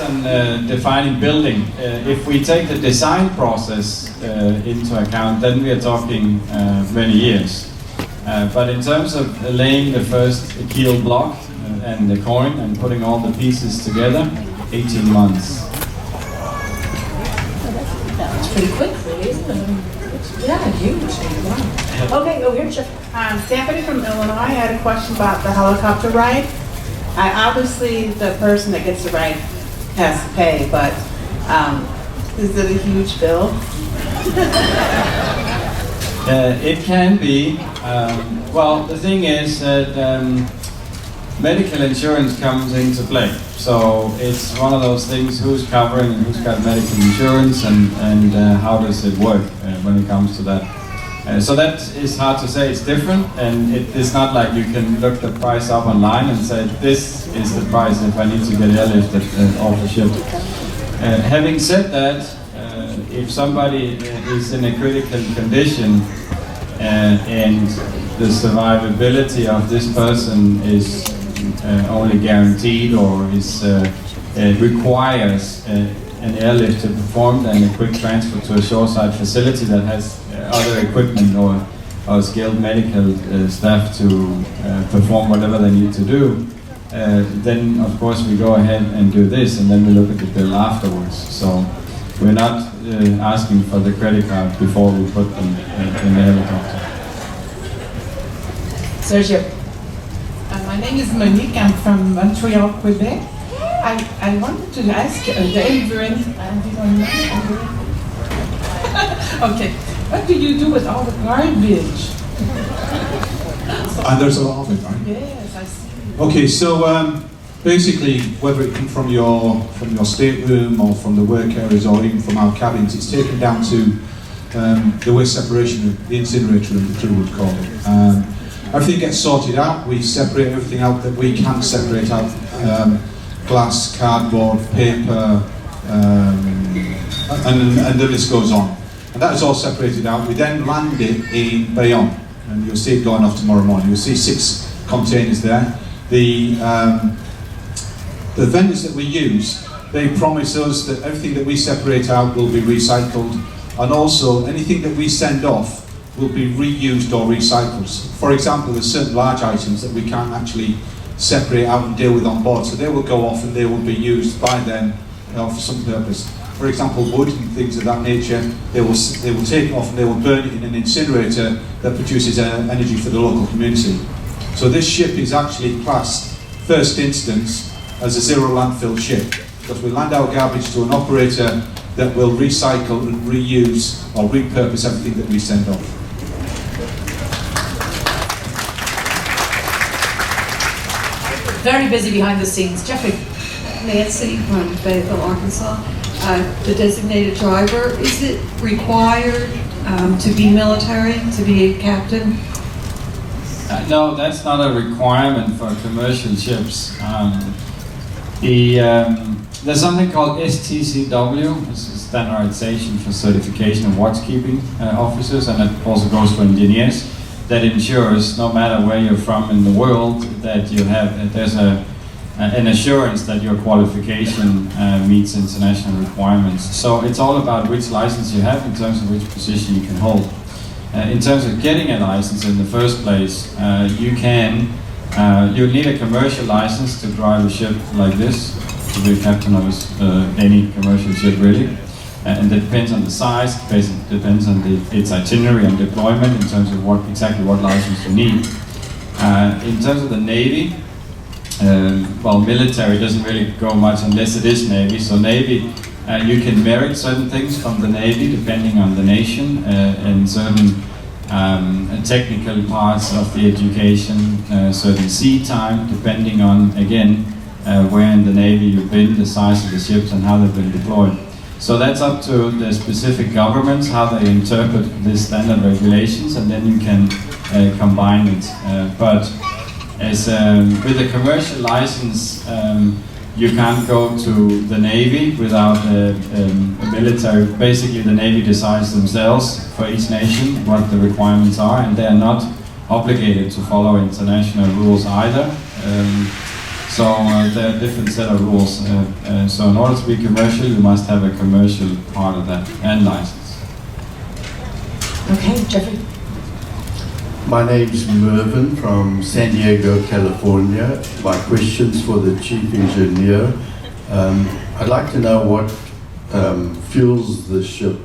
than defining building. If we take the design process into account, then we are talking many years. But in terms of laying the first keel block and the coin and putting all the pieces together, 18 months. That's pretty quick, really, isn't it? Yeah, huge. Wow. Okay, go here, Jeff. Stephanie from Illinois had a question about the helicopter ride. Obviously, the person that gets the ride has to pay, but is it a huge bill? It can be. Well, the thing is that medical insurance comes into play. So it's one of those things, who's covering and who's got medical insurance, and how does it work when it comes to that. So that is hard to say. It's different, and it's not like you can look the price up online and say, this is the price if I need to get airlifted off the ship. Having said that, if somebody is in a critical condition and the survivability of this person is only guaranteed, or is requires an airlift to be performed and a quick transfer to a shoreside facility that has other equipment or skilled medical staff to perform whatever they need to do, then of course we go ahead and do this, and then we look at the bill afterwards. So we're not asking for the credit card before we put them in the helicopter. Sergio. My name is Monique. I'm from Montreal, Quebec. I wanted to ask the immigrant. Okay, what do you do with all the garbage? And there's a lot of it, right? Yes, I see. Okay, so basically, whether it comes from your stateroom or from the work areas or even from our cabins, it's taken down to the waste separation of the incinerator, and the crew would call it. Everything gets sorted out. We separate everything out that we can separate out: glass, cardboard, paper, and the list goes on. And that is all separated out. We then land it in Bayonne, and you'll see it going off tomorrow morning. You'll see 6 containers there. The vendors that we use, they promise us that everything that we separate out will be recycled, and also anything that we send off will be reused or recycled. For example, there's certain large items that we can't actually separate out and deal with on board, so they will go off and they will be used by them for some purpose. For example, wood and things of that nature, they will take it off and they will burn it in an incinerator that produces energy for the local community. So this ship is actually classed, first instance, as a zero landfill ship, because we land our garbage to an operator that will recycle and reuse or repurpose everything that we send off. Very busy behind the scenes. Jeffrey. Nancy from Fayetteville, Arkansas. The designated driver, is it required to be military, to be a captain? No, that's not a requirement for commercial ships. There's something called STCW, it's a standardization for certification of watchkeeping officers, and it also goes for engineers, that ensures, no matter where you're from in the world, that you have, there's an assurance that your qualification meets international requirements. So it's all about which license you have in terms of which position you can hold. In terms of getting a license in the first place, you need a commercial license to drive a ship like this, to be a captain of any commercial ship really. And it depends on the size, it depends on its itinerary and deployment in terms of exactly what license you need. In terms of the Navy, well, military doesn't really go much unless it is Navy. So Navy, you can merit certain things from the Navy depending on the nation, and certain technical parts of the education, certain sea time, depending on, again, where in the Navy you've been, the size of the ships and how they've been deployed. So that's up to the specific governments, how they interpret these standard regulations, and then you can combine it. But as with a commercial license, you can't go to the Navy without a military. Basically, the Navy decides themselves for each nation what the requirements are, and they are not obligated to follow international rules either. So there are different set of rules. So in order to be commercial, you must have a commercial part of that and license. Okay, Jeffrey. My name's Mervyn from San Diego, California. My question's for the chief engineer. I'd like to know what fuels the ship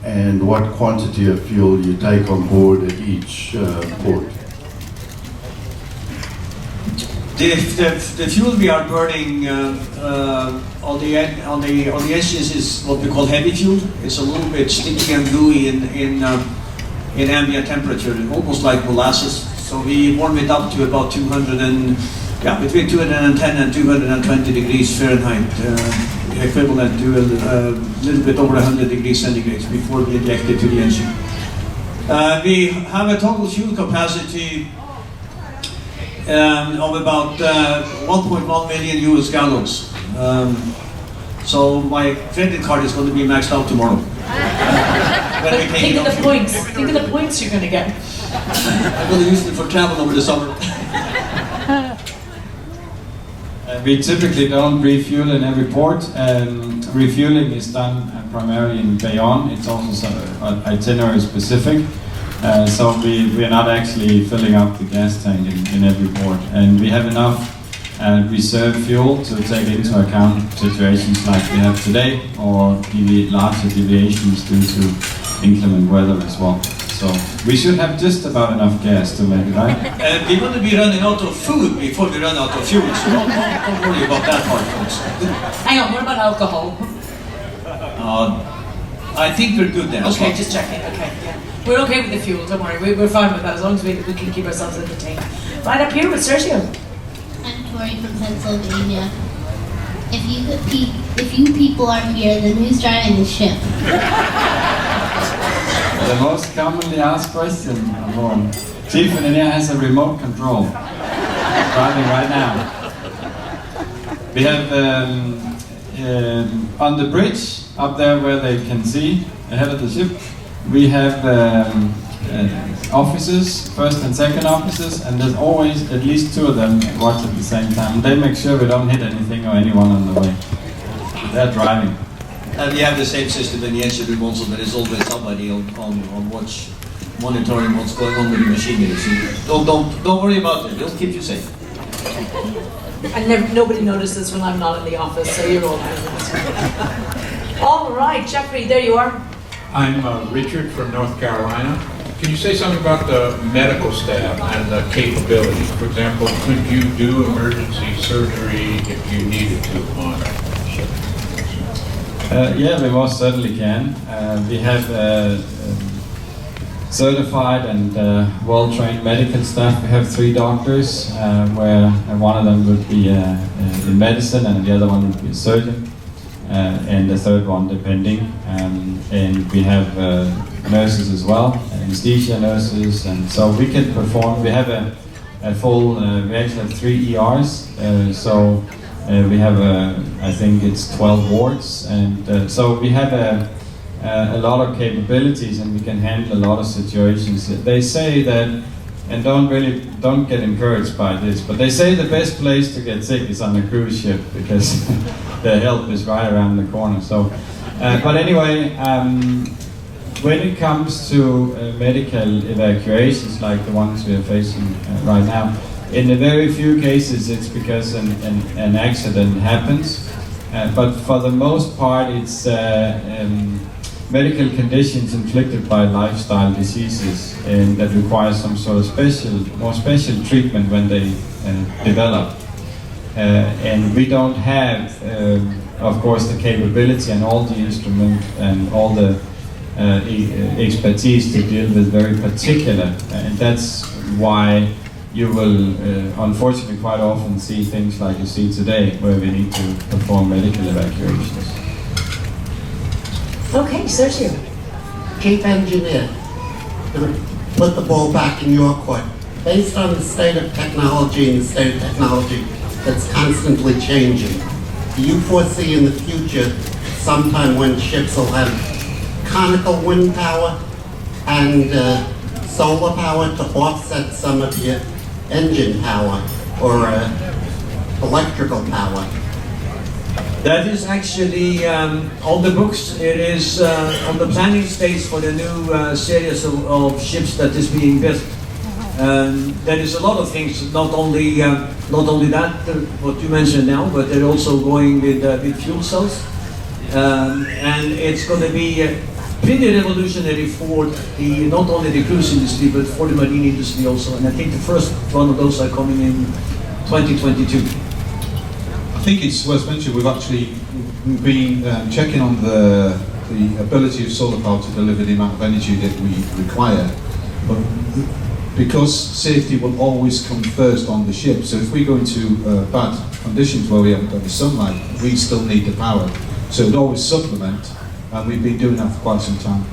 and what quantity of fuel you take on board at each port. The fuel we are burning on the engines is what we call heavy fuel. It's a little bit sticky and gooey in ambient temperature, almost like molasses. So we warm it up to about between 210 and 220 degrees Fahrenheit, equivalent to a little bit over 100 degrees centigrade before we inject it to the engine. We have a total fuel capacity of about 1.1 million US gallons. So my credit card is going to be maxed out tomorrow. Think of the points. Think of the points you're going to get. I'm going to use it for travel over the summer. We typically don't refuel in every port. Refueling is done primarily in Bayonne. It's also itinerary specific. So we are not actually filling up the gas tank in every port. And we have enough reserve fuel to take into account situations like we have today, or larger deviations due to inclement weather as well. So we should have just about enough gas to make it, right? We're going to be running out of food before we run out of fuel, so don't worry about that part, folks. Hang on, what about alcohol? I think we're good there. Okay, just checking. Okay, yeah. We're okay with the fuel, don't worry. We're fine with that as long as we can keep ourselves entertained. Right up here with Sergio. I'm Tori from Pennsylvania. If you people aren't here, then who's driving the ship? The most commonly asked question on board. Chief engineer has a remote control. Driving right now. We have on the bridge up there where they can see ahead of the ship, we have officers, first and second officers, and there's always at least two of them watch at the same time. They make sure we don't hit anything or anyone on the way. They're driving. And we have the same system in the engine room also. There is always somebody on watch, monitoring what's going on with the machinery. So don't worry about it. It'll keep you safe. And nobody notices when I'm not in the office, so you're all right. All right, Jeffrey, there you are. I'm Richard from North Carolina. Can you say something about the medical staff and the capability? For example, could you do emergency surgery if you needed to on a ship? Yeah, we most certainly can. We have certified and well-trained medical staff. We have 3 doctors, where one of them would be in medicine and the other one would be a surgeon, and the third one depending. And we have nurses as well, anesthesia nurses, and so we can perform. We have a full, we actually have 3 ERs, so we have I think it's 12 wards, and so we have a lot of capabilities, and we can handle a lot of situations. They say that, and don't get encouraged by this, but they say the best place to get sick is on a cruise ship because the help is right around the corner. So, but anyway, when it comes to medical evacuations like the ones we are facing right now, in the very few cases it's because an accident happens, but for the most part it's medical conditions inflicted by lifestyle diseases and that require some sort of more special treatment when they develop. And we don't have, of course, the capability and all the instrument and all the expertise to deal with very particular, and that's why you will unfortunately quite often see things like you see today where we need to perform medical evacuations. Okay, Sergio. Chief Engineer, to put the ball back in your court. Based on the state of technology and the state of technology that's constantly changing, do you foresee in the future sometime when ships will have conical wind power and solar power to offset some of your engine power, or electrical power? That is actually on the books. It is on the planning stage for the new series of ships that is being built. There is a lot of things, not only that, what you mentioned now, but they're also going with fuel cells. And it's going to be pretty revolutionary for not only the cruise industry, but for the marine industry also. And I think the first one of those are coming in 2022. I think it's worth mentioning we've actually been checking on the ability of solar power to deliver the amount of energy that we require. But because safety will always come first on the ship, so if we go into bad conditions where we haven't got the sunlight, we still need the power. So it would always supplement, and we've been doing that for quite some time.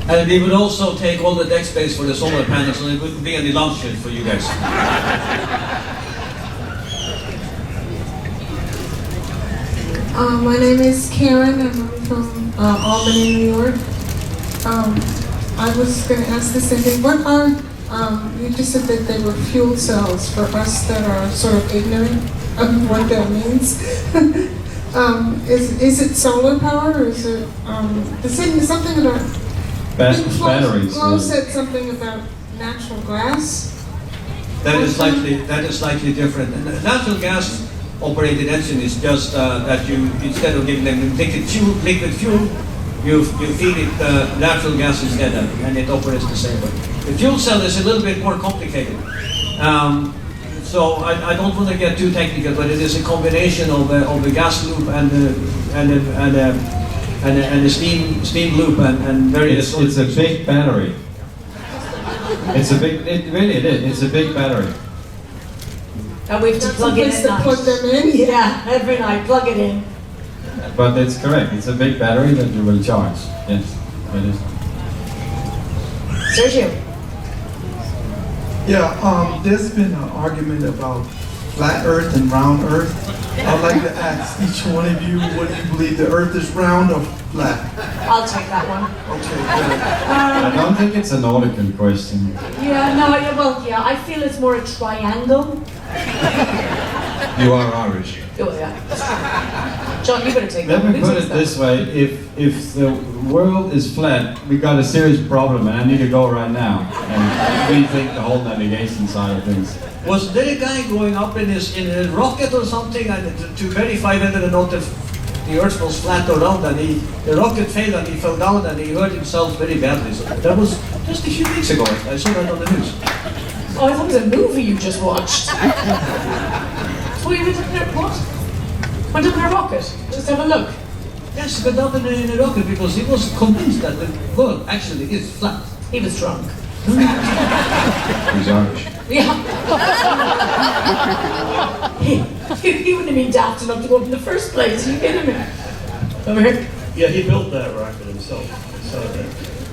And we would also take all the deck space for the solar panels, so it wouldn't be any lunch for you guys. My name is Karen, and I'm from Albany, New York. I was going to ask the same thing. What are, you just said that they were fuel cells for us that are sort of ignorant of what that means. Is it solar power, or is it, something about, batteries? Flo said something about natural gas. That is slightly different. And the natural gas operated engine is just that you, instead of giving them liquid fuel, you feed it natural gas instead, and it operates the same way. The fuel cell is a little bit more complicated. So I don't want to get too technical, but it is a combination of the gas loop and the steam loop and various. It's a big battery. It is. It's a big battery. And we have to plug it in. Plug them in? Yeah, every night, plug it in. But it's correct. It's a big battery that you will charge. Yes, it is. Sergio. Yeah, there's been an argument about flat Earth and round Earth. I'd like to ask each one of you, what do you believe, the Earth is round or flat? I'll take that one. Okay, good. I don't think it's a nautical question. Yeah, I feel it's more a triangle. You are Irish. Oh, yeah. John, you better take that. Let me put it this way: if the world is flat, we got a serious problem, and I need to go right now and rethink the whole navigation side of things. Was there a guy going up in a rocket or something and to verify whether or not the Earth was flat or round, and the rocket failed and he fell down and he hurt himself very badly? So that was just a few weeks ago. I saw that on the news. Oh, I thought it was a movie you just watched. So you went up there, what? Went up in a rocket? Just have a look. Yes, he went up in a rocket because he was convinced that the world actually is flat. He was drunk. He's Irish. Yeah. he wouldn't have been daft enough to go up in the first place. Are you kidding me? Over here. Yeah, he built that rocket himself. So,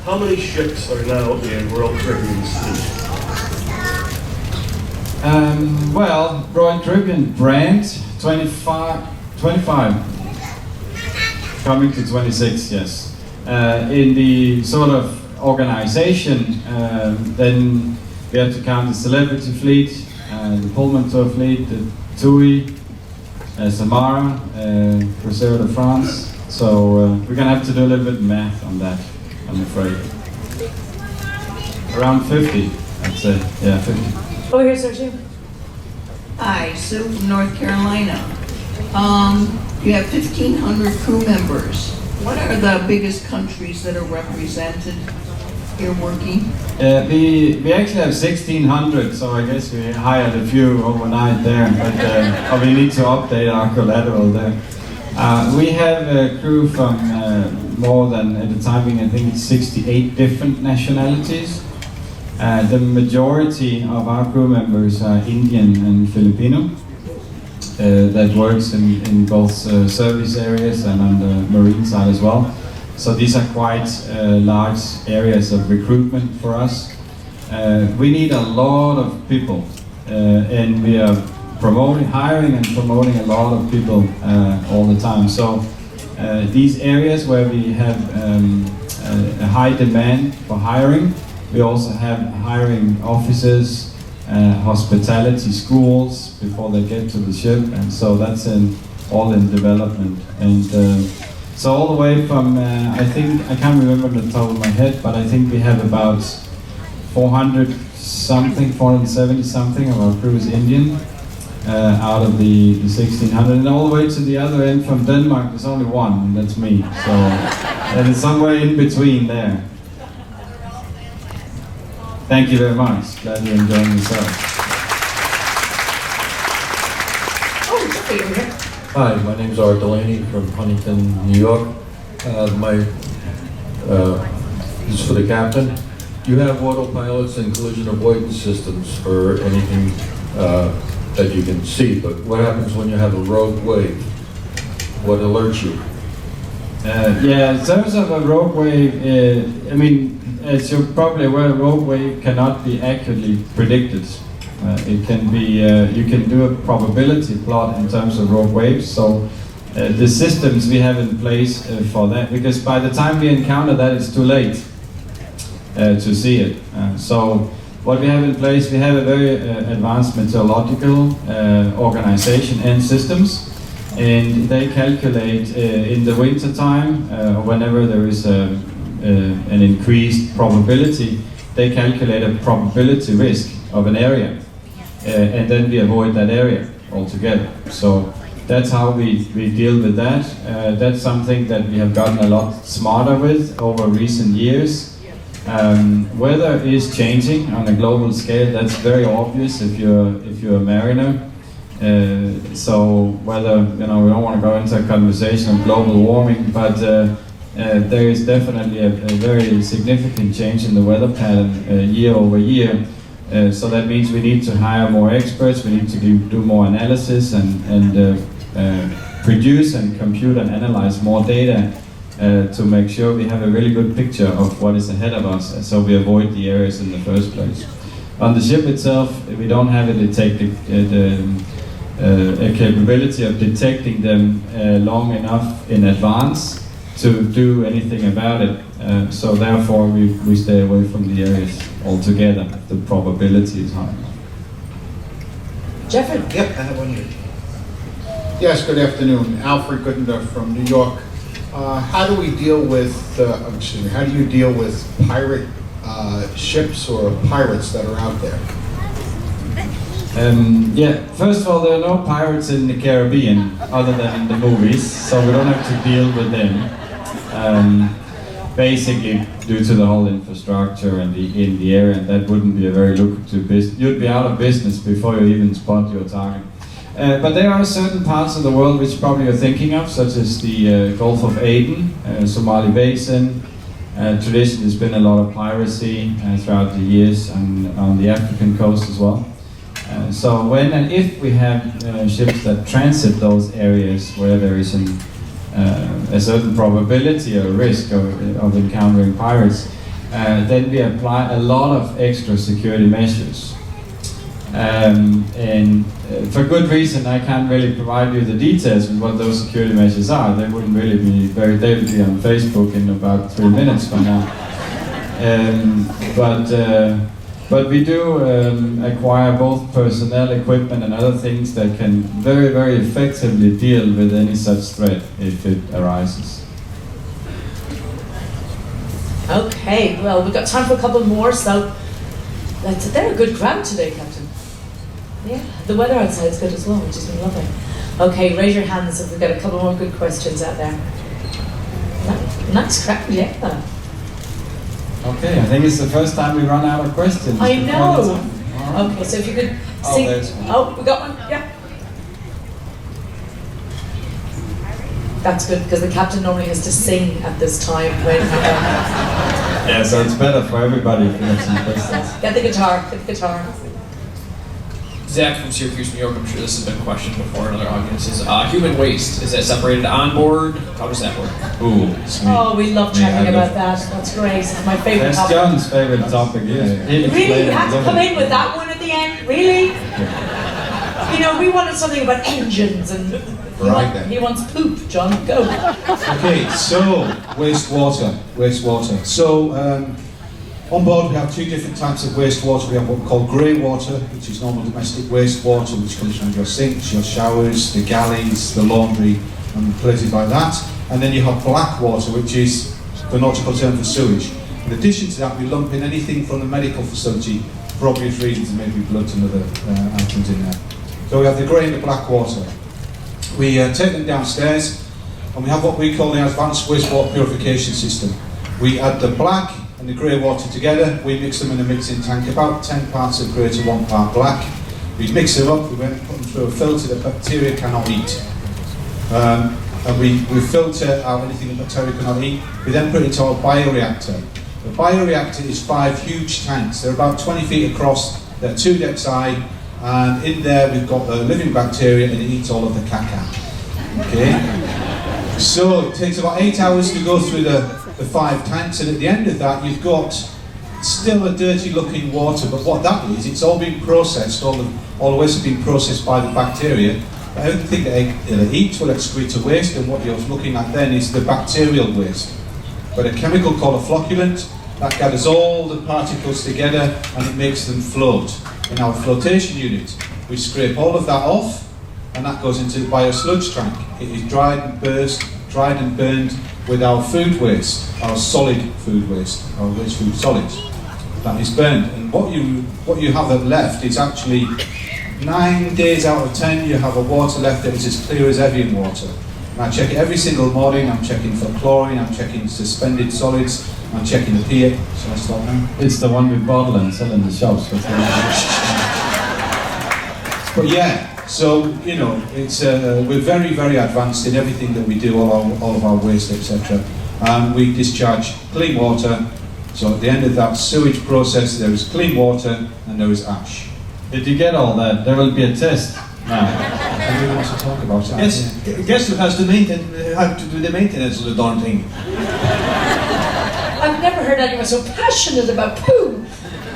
how many ships are now in Royal Caribbean's fleet? Well, Royal Caribbean brand 25, coming to 26, yes. In the sort of organization, then we have to count the celebrity fleet, the Pullman tour fleet, the TUI, Samara, Cruzeiro de France. So we're gonna have to do a little bit of math on that, I'm afraid. Around 50, I'd say. Yeah, 50. Over here, Sergio. Hi, Sue from North Carolina. You have 1,500 crew members. What are the biggest countries that are represented here working? We actually have 1,600, so I guess we hired a few overnight there, but we need to update our collateral there. We have a crew from more than, at the time being, I think it's 68 different nationalities. The majority of our crew members are Indian and Filipino. That works in both service areas and on the marine side as well. So these are quite large areas of recruitment for us. We need a lot of people, and we are hiring and promoting a lot of people all the time. So these areas where we have a high demand for hiring, we also have hiring offices hospitality schools before they get to the ship, and so that's all in development. And so all the way from, I think, I can't remember the top of my head, but I think we have about 470 something of our crew is Indian, out of the 1600, and all the way to the other end from Denmark there's only one, and that's me. So and it's somewhere in between there. Thank you very much. Glad you're enjoying yourself. Hi, my name is Art Delaney from Huntington, New York. This is for the captain. Do you have autopilots and collision avoidance systems for anything that you can see? But what happens when you have a rogue wave? What alerts you? Yeah, in terms of a rogue wave, I mean, as you're probably aware, a rogue wave cannot be accurately predicted. It can be, you can do a probability plot in terms of rogue waves. So the systems we have in place for that, because by the time we encounter that, it's too late to see it. So what we have in place, we have a very advanced meteorological organization and systems. And they calculate in the winter time, whenever there is an increased probability, they calculate a probability risk of an area, and then we avoid that area altogether. So that's how we deal with that. That's something that we have gotten a lot smarter with over recent years. Weather is changing on a global scale. That's very obvious if you're a mariner. So whether, we don't want to go into a conversation of global warming, but there is definitely a very significant change in the weather pattern year over year. So that means we need to hire more experts, we need to do more analysis and produce and compute and analyze more data to make sure we have a really good picture of what is ahead of us, so we avoid the areas in the first place. On the ship itself, we don't have a capability of detecting them long enough in advance to do anything about it. So therefore we stay away from the areas altogether. The probability is high. Jeffrey? Yep, I have one here. Yes, good afternoon. Alfred Goodender from New York. How do we deal with, how do you deal with pirate ships or pirates that are out there? Yeah, first of all, there are no pirates in the Caribbean other than in the movies, so we don't have to deal with them. Basically, due to the whole infrastructure and in the area, and that wouldn't be a very lucrative business. You'd be out of business before you even spot your target. But there are certain parts of the world which probably you're thinking of, such as the Gulf of Aden, Somali Basin. Traditionally, there's been a lot of piracy throughout the years, and on the African coast as well. So when and if we have ships that transit those areas where there is a certain probability or risk of encountering pirates, then we apply a lot of extra security measures. And for good reason, I can't really provide you the details with what those security measures are. They wouldn't really be they would be on Facebook in about 3 minutes from now. But we do acquire both personnel, equipment, and other things that can very, very effectively deal with any such threat if it arises. Okay, well, we've got time for a couple more, so they're a good crowd today, Captain. Yeah, the weather outside is good as well, which has been lovely. Okay, raise your hands if we've got a couple more good questions out there. Nice crowd, yeah. Okay, I think it's the first time we run out of questions. I know. Right. Okay, so if you could sing. There's one. Oh, we got one. Yeah. That's good because the captain normally has to sing at this time when. Yeah, so it's better for everybody if you have some questions. Get the guitar. Get the guitar. Zach from Syracuse, New York. I'm sure this has been questioned before in other audiences. Human waste, is that separated on board? How does that work? Ooh, sweet. Oh, we love chatting about that. That's great. It's my favourite That's topic. John's favourite topic, yeah. Really? You had to come in with that one at the end? Really? You know, we wanted something about engines and he wants poop, John. Go. Okay, so wastewater. So On board we have two different types of wastewater. We have what we call grey water, which is normal domestic wastewater, which comes from your sinks, your showers, the galleys, the laundry, and places like that. And then you have black water, which is the nautical term for sewage. In addition to that, we lump in anything from the medical facility for obvious reasons, maybe blood and other items in there. So we have the grey and the black water. We take them downstairs, and we have what we call the advanced wastewater purification system. We add the black and the grey water together. We mix them in a mixing tank, about 10 parts of grey to 1 part black. We mix them up, we then put them through a filter that bacteria cannot eat. And we filter out anything that bacteria cannot eat. We then put it into our bioreactor. The bioreactor is 5 huge tanks. They're about 20 feet across, they're 2 decks high, and in there we've got the living bacteria, and it eats all of the caca. Okay? So it takes about 8 hours to go through the 5 tanks, and at the end of that you've got still a dirty looking water, but what that is, it's all been processed, all the waste has been processed by the bacteria. Everything that they eat will excrete to waste, and what you're looking at then is the bacterial waste. But a chemical called a flocculant, that gathers all the particles together and it makes them float. In our flotation unit, we scrape all of that off, and that goes into the biosludge tank. It is dried and burned with our food waste, our solid food waste, our waste food solids. That is burned, and what you have left is actually 9 days out of 10 you have a water left that is as clear as Evian water. And I check it every single morning. I'm checking for chlorine, I'm checking suspended solids, I'm checking the pH. Shall I stop now? It's the one we bottle and sell in the shops. But yeah, so you know, it's we're very, very advanced in everything that we do, all of our waste, etc. And we discharge clean water. So at the end of that sewage process, there is clean water and there is ash. Did you get all that? There will be a test now. Somebody wants to talk about that? Yes, guess who has to have to do the maintenance of the darn thing? I've never heard anyone so passionate about poo.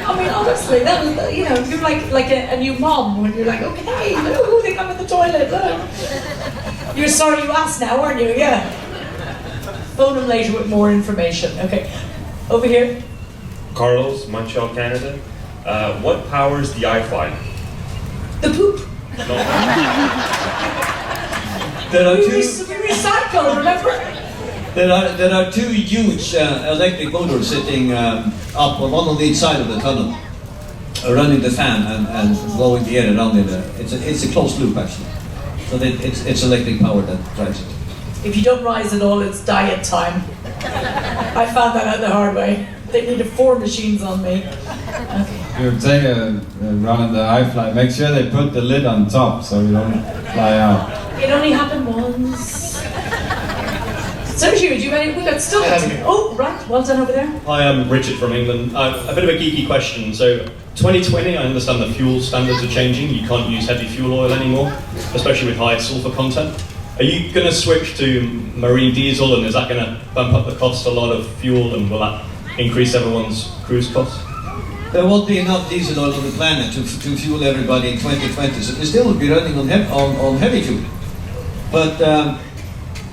I mean, honestly, that was, you know, you're like a new mom when you're like, okay, look, they come in the toilet, look. You're sorry you asked now, aren't you? Yeah. Phone them later with more information. Okay, over here. Carlos, Montreal, Canada. What powers the iFly? The poop. No. We recycle, remember? There are 2 huge electric motors sitting up on one on each side of the tunnel, running the fan and blowing the air around it. It's a closed loop actually, so it's electric power that drives it. If you don't rise at all, it's diet time. I found that out the hard way. They needed 4 machines on me. Okay. You take a run in the iFly, make sure they put the lid on top so you don't fly out. It only happened once. So Hugh, do you ready? We've got still. Oh, right. Well done over there. Hi, I'm Richard from England. A bit of a geeky question. So, 2020, I understand the fuel standards are changing. You can't use heavy fuel oil anymore, especially with high sulfur content. Are you going to switch to marine diesel, and is that going to bump up the cost a lot of fuel, and will that increase everyone's cruise costs? There won't be enough diesel oil on the planet to fuel everybody in 2020, so we still will be running on heavy fuel. But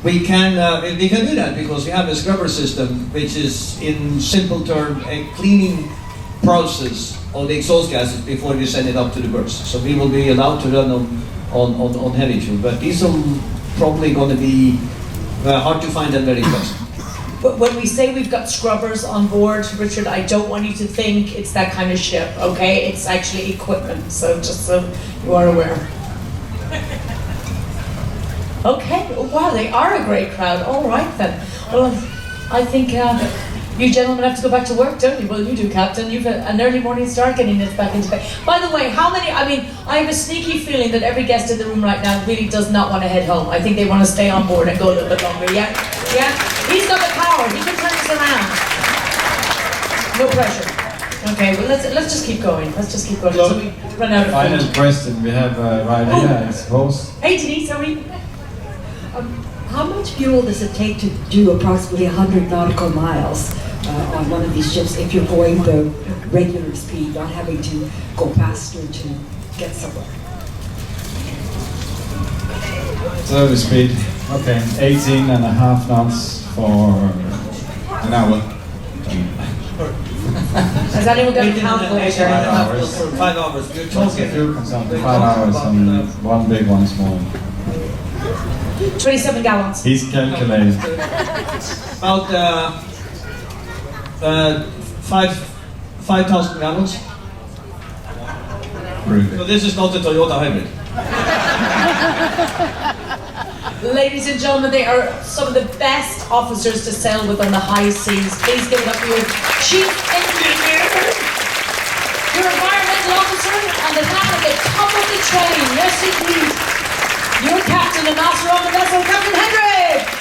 we can do that because we have a scrubber system, which is, in simple terms, a cleaning process of the exhaust gases before we send it up to the burst. So we will be allowed to run on heavy fuel, but diesel probably going to be hard to find and very costly. But when we say we've got scrubbers on board, Richard, I don't want you to think it's that kind of ship, okay? It's actually equipment, so just so you are aware. Okay, wow, they are a great crowd. All right then. Well, I think you gentlemen have to go back to work, don't you? Well, you do, Captain. You've an early morning start getting this back into bed. By the way, how many, I have a sneaky feeling that every guest in the room right now really does not want to head home. I think they want to stay on board and go a little bit longer, yeah? Yeah? He's got the power. He can turn us around. No pressure. Okay, well, let's just keep going. Let's just keep going until we run out of Final food. question we have right here, I suppose. Hey, Denise, sorry. How much fuel does it take to do approximately 100 nautical miles on one of these ships if you're going the regular speed, not having to go faster to get somewhere? Slow speed. Okay, 18 and a half knots for an hour. Has anyone got a calculator? 5 hours. 5 hours. We're What's the talking. fuel consumption? 5 hours and one big, one small. 27 gallons. He's calculating. About 5,000 gallons. So this is not a Toyota hybrid. Ladies and gentlemen, they are some of the best officers to sail with on the high seas. Please give it up for your chief engineer, your environmental officer, and the man at the top of the train. Yes, indeed. Your captain and master of the vessel, Captain Henrik.